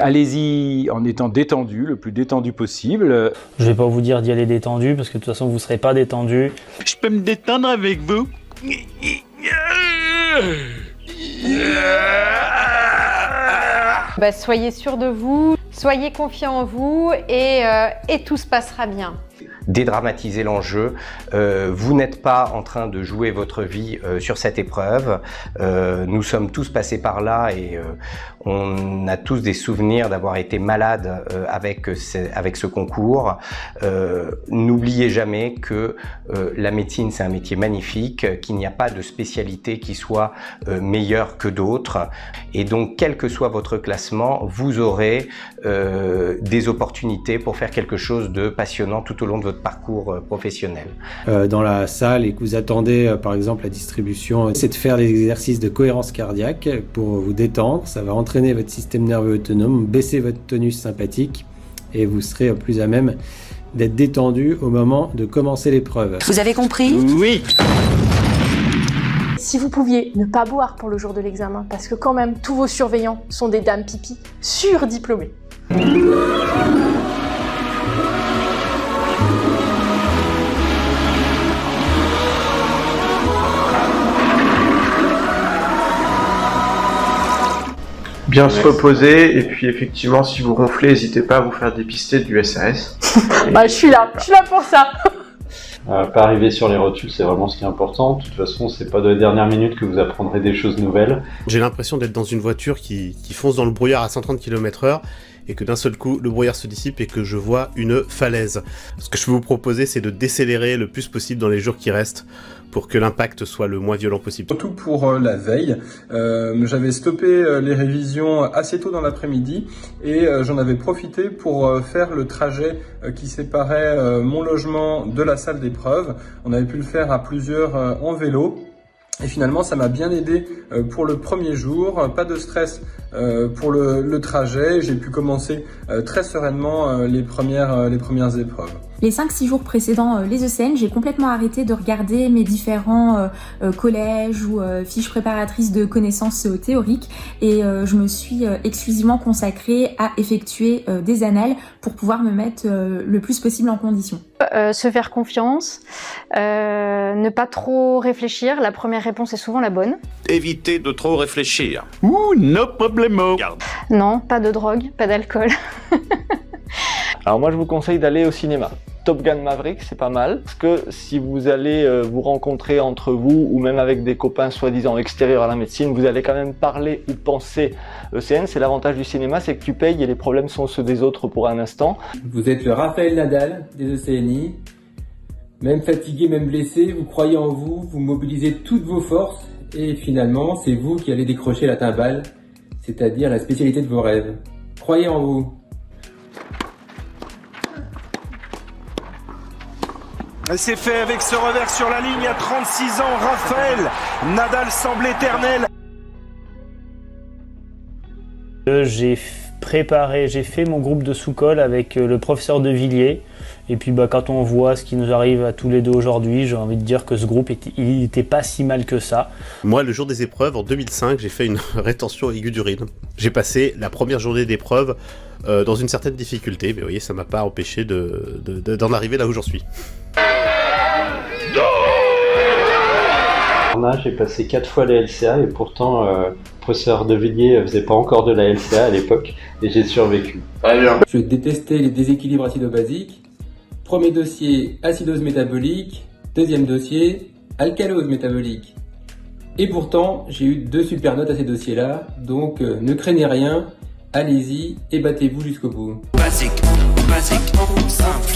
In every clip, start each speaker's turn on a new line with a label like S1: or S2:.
S1: Allez-y en étant détendu, le plus détendu possible.
S2: Je vais pas vous dire d'y aller détendu parce que de toute façon vous serez pas détendu.
S3: Je peux me détendre avec vous?
S4: Soyez sûr de vous, soyez confiants en vous et tout se passera bien.
S5: Dédramatiser l'enjeu. Vous n'êtes pas en train de jouer votre vie sur cette épreuve. Nous sommes tous passés par là et on a tous des souvenirs d'avoir été malades avec ce concours. N'oubliez jamais que la médecine, c'est un métier magnifique, qu'il n'y a pas de spécialité qui soit meilleure que d'autres. Et donc, quel que soit votre classement, vous aurez des opportunités pour faire quelque chose de passionnant tout au long de votre parcours professionnel.
S6: Dans la salle et que vous attendez par exemple la distribution, c'est de faire des exercices de cohérence cardiaque pour vous détendre. Ça va entraîner votre système nerveux autonome, baisser votre tonus sympathique et vous serez plus à même d'être détendu au moment de commencer l'épreuve.
S7: Vous avez compris ?
S3: Oui.
S8: Si vous pouviez ne pas boire pour le jour de l'examen, parce que quand même tous vos surveillants sont des dames pipi surdiplômées.
S9: Bien se reposer, et puis effectivement, si vous ronflez, n'hésitez pas à vous faire dépister du SAS.
S8: Je suis là pour ça.
S10: Pas arriver sur les rotules, c'est vraiment ce qui est important. De toute façon, c'est pas de la dernière minute que vous apprendrez des choses nouvelles.
S11: J'ai l'impression d'être dans une voiture qui fonce dans le brouillard à 130 km/h et que d'un seul coup, le brouillard se dissipe et que je vois une falaise. Ce que je peux vous proposer, c'est de décélérer le plus possible dans les jours qui restent pour que l'impact soit le moins violent possible.
S12: Surtout pour la veille, j'avais stoppé les révisions assez tôt dans l'après-midi et j'en avais profité pour faire le trajet qui séparait mon logement de la salle d'épreuve. On avait pu le faire à plusieurs en vélo. Et finalement, ça m'a bien aidé pour le premier jour, pas de stress pour le trajet. J'ai pu commencer très sereinement les premières épreuves.
S13: Les 5-6 jours précédant les ECN, j'ai complètement arrêté de regarder mes différents collèges ou fiches préparatrices de connaissances théoriques et je me suis exclusivement consacrée à effectuer des annales pour pouvoir me mettre le plus possible en condition.
S4: Se faire confiance, ne pas trop réfléchir, la première réponse est souvent la bonne.
S3: Évitez de trop réfléchir. No problemo.
S4: Non, pas de drogue, pas d'alcool.
S14: Alors moi je vous conseille d'aller au cinéma. Top Gun Maverick, c'est pas mal, parce que si vous allez vous rencontrer entre vous ou même avec des copains soi-disant extérieurs à la médecine, vous allez quand même parler ou penser ECN. C'est l'avantage du cinéma, c'est que tu payes et les problèmes sont ceux des autres pour un instant.
S15: Vous êtes le Raphaël Nadal des ECNI, même fatigué, même blessé, vous croyez en vous, vous mobilisez toutes vos forces et finalement c'est vous qui allez décrocher la timbale, c'est-à-dire la spécialité de vos rêves. Croyez en vous.
S16: C'est fait avec ce revers sur la ligne à 36 ans, Raphaël Nadal semble éternel.
S2: J'ai fait mon groupe de sous-colle avec le professeur de Villiers. Et puis quand on voit ce qui nous arrive à tous les deux aujourd'hui, j'ai envie de dire que ce groupe il était pas si mal que ça.
S11: Moi, le jour des épreuves, en 2005, j'ai fait une rétention aiguë d'urine. J'ai passé la première journée d'épreuve dans une certaine difficulté, mais vous voyez, ça m'a pas empêché d'en arriver là où j'en suis.
S10: J'ai passé 4 fois la LCA et pourtant le professeur de Villiers faisait pas encore de la LCA à l'époque et j'ai survécu.
S15: Très bien. Je détestais les déséquilibres acido-basiques. Premier dossier, acidose métabolique. Deuxième dossier, alcalose métabolique. Et pourtant, j'ai eu 2 super notes à ces dossiers-là, donc ne craignez rien, allez-y et battez-vous jusqu'au bout.
S16: Basique, simple, simple.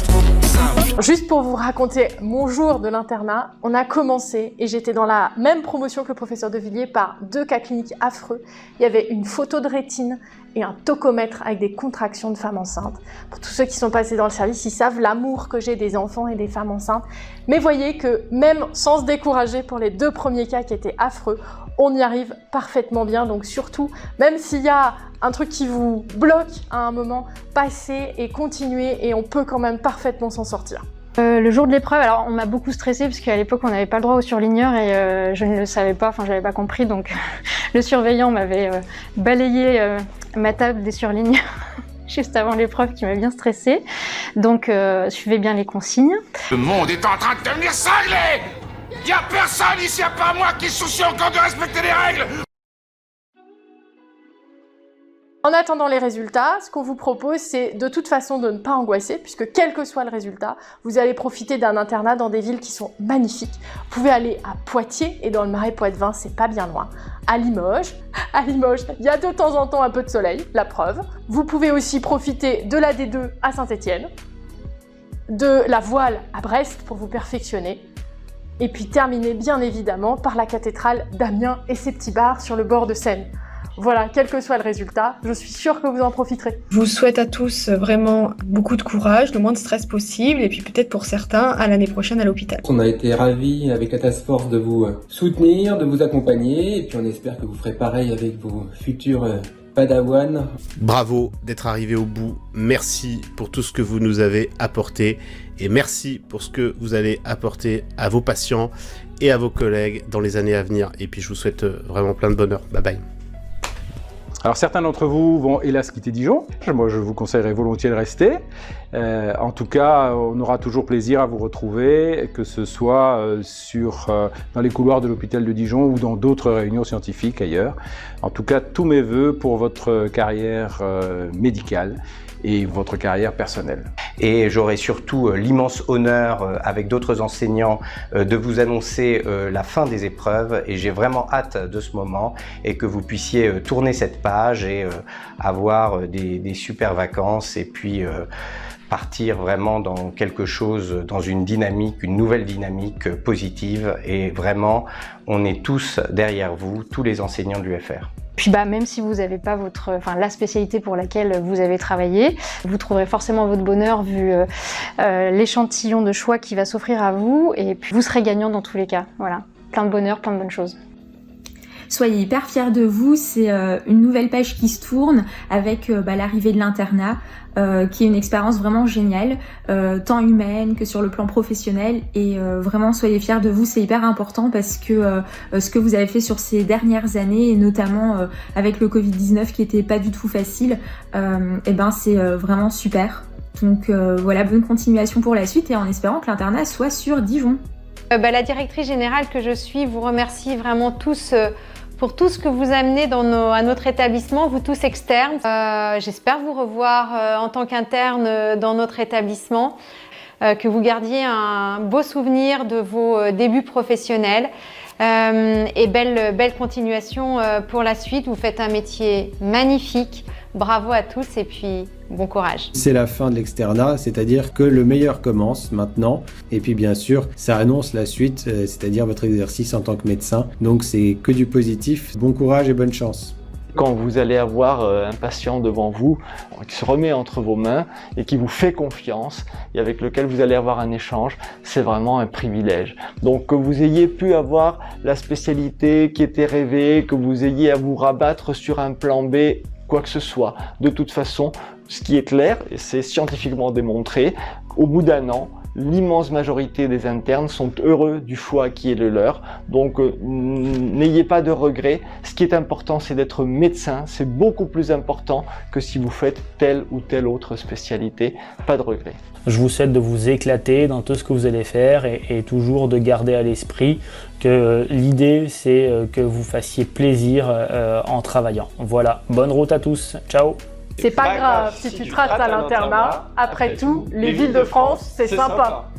S8: Juste pour vous raconter mon jour de l'internat, on a commencé et j'étais dans la même promotion que le professeur de Villiers par 2 cas cliniques affreux. Il y avait une photo de rétine et un tocomètre avec des contractions de femmes enceintes. Pour tous ceux qui sont passés dans le service, ils savent l'amour que j'ai des enfants et des femmes enceintes. Mais voyez que même sans se décourager pour les 2 premiers cas qui étaient affreux, on y arrive parfaitement bien. Donc surtout, même s'il y a un truc qui vous bloque à un moment, passez et continuez et on peut quand même parfaitement s'en sortir.
S4: Le jour de l'épreuve, alors on m'a beaucoup stressée parce qu'à l'époque on n'avait pas le droit au surligneur et je ne le savais pas, enfin j'avais pas compris, donc le surveillant m'avait balayé ma table des surlignes juste avant l'épreuve qui m'a bien stressée. Donc, suivez bien les consignes.
S16: Le monde est en train de devenir cinglé. Y a personne ici à part moi qui se soucie encore de respecter les règles.
S8: En attendant les résultats, ce qu'on vous propose, c'est de toute façon de ne pas angoisser, puisque quel que soit le résultat, vous allez profiter d'un internat dans des villes qui sont magnifiques. Vous pouvez aller à Poitiers, et dans le Marais Poitevin, c'est pas bien loin. À Limoges, il y a de temps en temps un peu de soleil, la preuve. Vous pouvez aussi profiter de la D2 à Saint-Étienne, de la voile à Brest pour vous perfectionner, et puis terminer bien évidemment par la cathédrale d'Amiens et ses petits bars sur le bord de Seine. Voilà, quel que soit le résultat, je suis sûre que vous en profiterez.
S7: Je vous souhaite à tous vraiment beaucoup de courage, le moins de stress possible, et puis peut-être pour certains, à l'année prochaine à l'hôpital.
S15: On a été ravis avec la task force de vous soutenir, de vous accompagner, et puis on espère que vous ferez pareil avec vos futurs Padawan.
S11: Bravo d'être arrivé au bout, merci pour tout ce que vous nous avez apporté, et merci pour ce que vous allez apporter à vos patients et à vos collègues dans les années à venir. Et puis je vous souhaite vraiment plein de bonheur. Bye bye.
S1: Alors certains d'entre vous vont hélas quitter Dijon, moi je vous conseillerais volontiers de rester. En tout cas, on aura toujours plaisir à vous retrouver, que ce soit dans les couloirs de l'hôpital de Dijon ou dans d'autres réunions scientifiques ailleurs. En tout cas, tous mes vœux pour votre carrière médicale et votre carrière personnelle.
S5: Et j'aurai surtout l'immense honneur, avec d'autres enseignants, de vous annoncer la fin des épreuves, et j'ai vraiment hâte de ce moment, et que vous puissiez tourner cette page et avoir des super vacances, et puis partir vraiment dans quelque chose, dans une dynamique, une nouvelle dynamique positive, et vraiment, on est tous derrière vous, tous les enseignants de l'UFR.
S4: Puis même si vous n'avez pas la spécialité pour laquelle vous avez travaillé, vous trouverez forcément votre bonheur vu l'échantillon de choix qui va s'offrir à vous, et puis vous serez gagnant dans tous les cas. Voilà, plein de bonheur, plein de bonnes choses.
S13: Soyez hyper fiers de vous, c'est une nouvelle page qui se tourne avec l'arrivée de l'internat, qui est une expérience vraiment géniale, tant humaine que sur le plan professionnel, et vraiment soyez fiers de vous, c'est hyper important parce que ce que vous avez fait sur ces dernières années, et notamment avec le Covid-19 qui était pas du tout facile, c'est vraiment super. Donc voilà, bonne continuation pour la suite, et en espérant que l'internat soit sur Dijon.
S17: La directrice générale que je suis vous remercie vraiment tous pour tout ce que vous amenez à notre établissement, vous tous externes. J'espère vous revoir en tant qu'interne dans notre établissement, que vous gardiez un beau souvenir de vos débuts professionnels, et belle continuation pour la suite. Vous faites un métier magnifique. Bravo à tous, et puis bon courage.
S6: C'est la fin de l'externat, c'est-à-dire que le meilleur commence maintenant, et puis bien sûr ça annonce la suite, c'est-à-dire votre exercice en tant que médecin, donc c'est que du positif. Bon courage et bonne chance.
S14: Quand vous allez avoir un patient devant vous qui se remet entre vos mains et qui vous fait confiance et avec lequel vous allez avoir un échange, c'est vraiment un privilège. Donc que vous ayez pu avoir la spécialité qui était rêvée, que vous ayez à vous rabattre sur un plan B, quoi que ce soit, de toute façon, ce qui est clair, et c'est scientifiquement démontré, au bout d'un an, l'immense majorité des internes sont heureux du choix qui est le leur. Donc n'ayez pas de regrets. Ce qui est important, c'est d'être médecin. C'est beaucoup plus important que si vous faites telle ou telle autre spécialité. Pas de regrets.
S2: Je vous souhaite de vous éclater dans tout ce que vous allez faire, et toujours de garder à l'esprit que l'idée, c'est que vous fassiez plaisir en travaillant. Voilà, bonne route à tous. Ciao.
S8: C'est pas grave si tu te rates à l'internat. Après tout, les villes de France, c'est sympa.